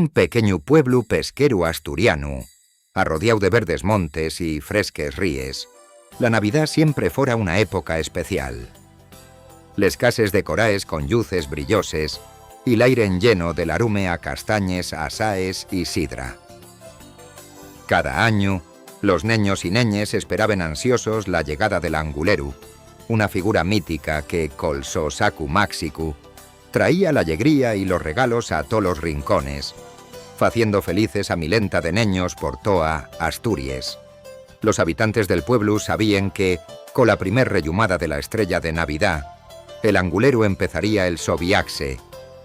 Nun pequeñu pueblu pesqueru asturianu, arrodiau de verdes montes y fresques ríes, la Navidad siempre fora una época especial. Les cases decoraes con lluces brilloses y l'aire lleno del arume a castañes, asaes y sidra. Cada año, los neños y neñes esperaban ansiosos la llegada del anguleru, una figura mítica que, col so sacu máxicu, traía la alegría y los regalos a todos los rincones, faciendo felices a milenta de neños por toa Asturias. Los habitantes del pueblo sabían que, con la primer rellumada de la estrella de Navidad, el anguleru empezaría el so viaxe,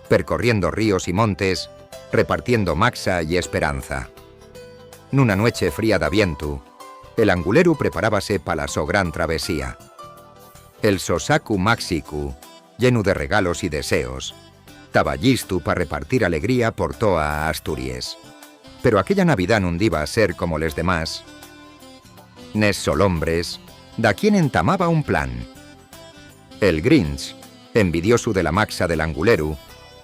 percorriendo ríos y montes, repartiendo maxa y esperanza. Nuna noche fría de viento, el anguleru preparábase pa la so gran travesía. El so sacu máxicu, lleno de regalos y deseos, taba llistu para repartir alegría por toa Asturias. Pero aquella Navidad nun diba a ser como les demás. Nes solombres, da quien entamaba un plan. El Grinch, envidioso de la maxa del anguleru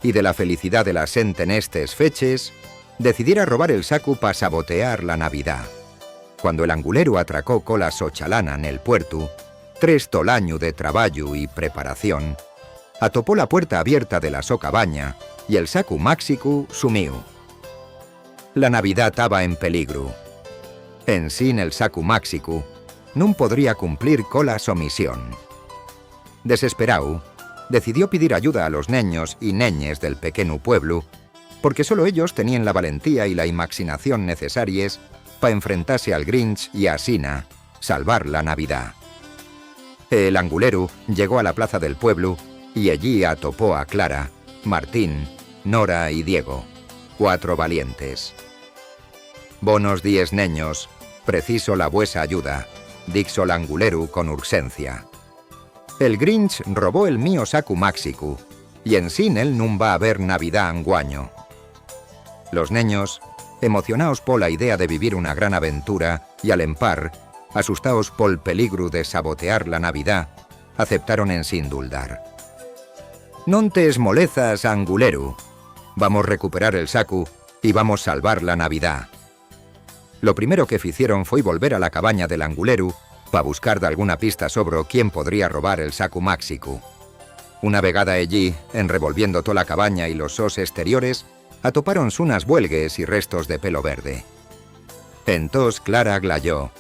y de la felicidad de la sente en estes feches, decidiera robar el sacu pa sabotear la Navidad. Cuando el anguleru atracó cola sochalana en el puerto, 3 tolañu de traballo y preparación, atopó la puerta abierta de la so cabaña y el sacu máxicu sumiu. La Navidad taba en peligro. En sin el sacu máxicu nun podría cumplir cola so misión. Desesperau, decidió pedir ayuda a los neños y neñes del pequeño pueblo, porque solo ellos tenían la valentía y la imaginación necesarias para enfrentarse al Grinch y a Sina, salvar la Navidad. El anguleru llegó a la plaza del pueblo y allí atopó a Clara, Martín, Nora y Diego, 4 valientes. «Bonos días, neños, preciso la vuesa ayuda», dixo el anguleru con urgencia. «El Grinch robó el mío sacu máxicu, y en sin él nun va a haber Navidad anguaño». Los neños, emocionaos por la idea de vivir una gran aventura y al empar, asustaos por el peligro de sabotear la Navidad, aceptaron en sin duldar. «Non te esmolezas, anguleru. Vamos recuperar el sacu y vamos salvar la Navidad». Lo primero que hicieron fue volver a la cabaña del anguleru para buscar de alguna pista sobre quién podría robar el sacu máxicu. Una vegada allí, en revolviendo toda la cabaña y los sos exteriores, atoparon unas buelgues y restos de pelo verde. Entonces Clara glayó: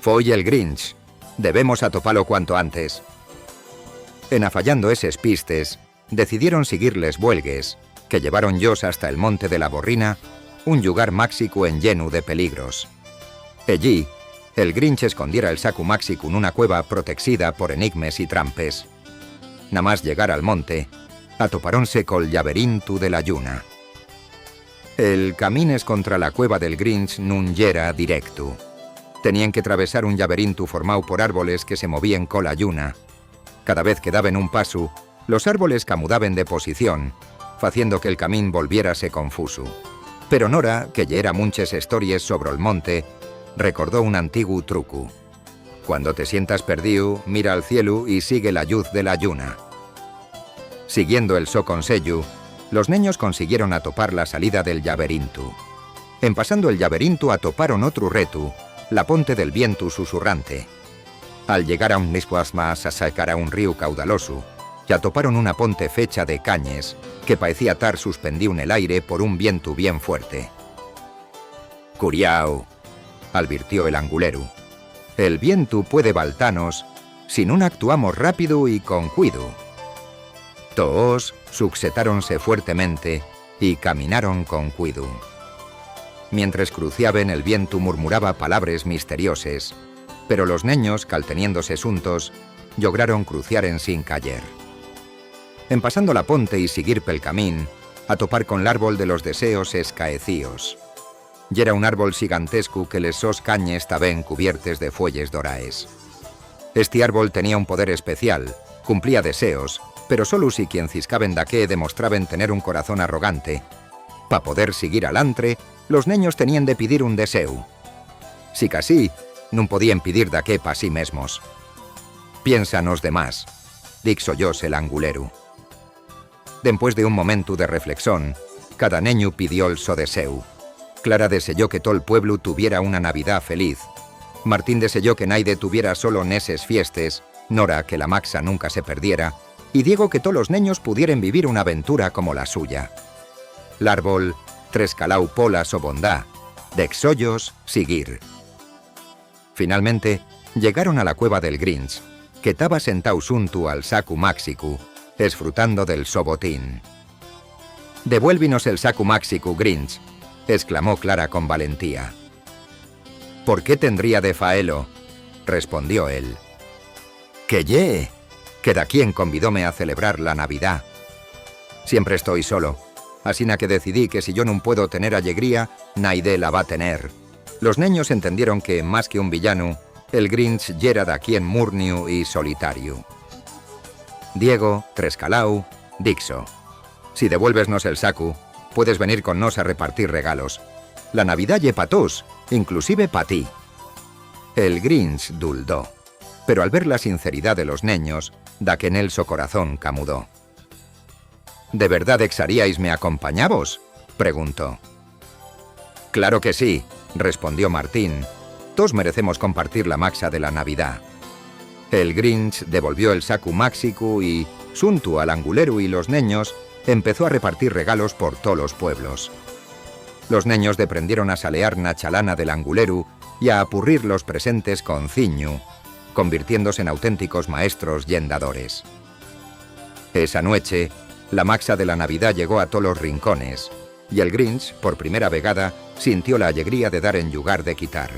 «Foi el Grinch. Debemos atopalo cuanto antes». En afallando eses pistes, decidieron seguirles buelgues, que llevaron yos hasta el monte de la Borrina, un lugar máxico en lleno de peligros. Allí, el Grinch escondiera el sacu máxico en una cueva protegida por enigmes y trampes. Nada más llegar al monte, atoparonse col llaberintu de la lluna. El camines contra la cueva del Grinch nun yera directo. Tenían que atravesar un llaberintu formado por árboles que se movían con la lluna. Cada vez que daban un paso, los árboles camudaban de posición, haciendo que el camín volviérase confuso. Pero Nora, que ya era muchas historias sobre el monte, recordó un antiguo truco. Cuando te sientas perdido, mira al cielo y sigue la luz de la lluna. Siguiendo el so consello, los niños consiguieron atopar la salida del llaberintu. En pasando el llaberintu atoparon otro reto, la ponte del viento susurrante. Al llegar a un nispuas más a sacar a un río caudaloso, y atoparon una ponte fecha de cañes, que parecía tar suspendido en el aire por un viento bien fuerte. «Curiao», advirtió el anguleru, «el viento puede baltanos si nun actuamos rápido y con cuido». Toos succetáronse fuertemente y caminaron con cuido. Mientras cruciaban, el viento murmuraba palabras misteriosas, pero los neños, calteniéndose juntos, lograron cruciar en sin cayer. En pasando la ponte y seguir pel camín, a topar con l'árbol de los deseos escaecíos. Y era un árbol gigantesco que les sos cañes taben cubiertes de fuelles doraes. Este árbol tenía un poder especial, cumplía deseos, pero solo si quien ciscaben daqué demostraban tener un corazón arrogante. Pa poder seguir alantre, los neños tenían de pedir un deseo. Si casi, nun podían pedir daqué pa sí mesmos. «Piénsanos de más», dixo yos el anguleru. Después de un momento de reflexión, Cada neño pidió el so deseu. Clara deseyó que todo el pueblo tuviera una Navidad feliz. Martín deseyó que naide tuviera solo neses fiestes, Nora que la maxa nunca se perdiera, y Diego que todos los niños pudieran vivir una aventura como la suya. L'árbol, trescalau polas o bondá, d'exollos, seguir. Finalmente, llegaron a la cueva del Grinch, que estaba sentado junto al sacu máxicu, disfrutando del sobotín. «Devuélvinos el sacu máxicu, Grinch», exclamó Clara con valentía. «¿Por qué tendría de faelo?», respondió él. «Que da quien convidóme a celebrar la Navidad. Siempre estoy solo, asina que decidí que si yo no puedo tener alegría, naide la va a tener». Los niños entendieron que, más que un villano, el Grinch yera da quien murniu y solitario. Diego, Trescalau, dixo: «Si devuélvesnos el sacu, puedes venir con nos a repartir regalos. La Navidad ye pa tos, inclusive pa ti». El Grinch duldó, pero al ver la sinceridad de los niños, da que en él su corazón camudó. «¿De verdad exaríais me acompañabos?», preguntó. «Claro que sí», respondió Martín. «Todos merecemos compartir la maxa de la Navidad». El Grinch devolvió el sacu máxicu y, junto al anguleru y los niños, empezó a repartir regalos por todos los pueblos. Los niños deprendieron a salear na chalana del anguleru y a apurrir los presentes con ciñu, convirtiéndose en auténticos maestros yendadores. Esa noche, la maxa de la Navidad llegó a todos los rincones, y el Grinch, por primera vegada, sintió la alegría de dar en lugar de quitar.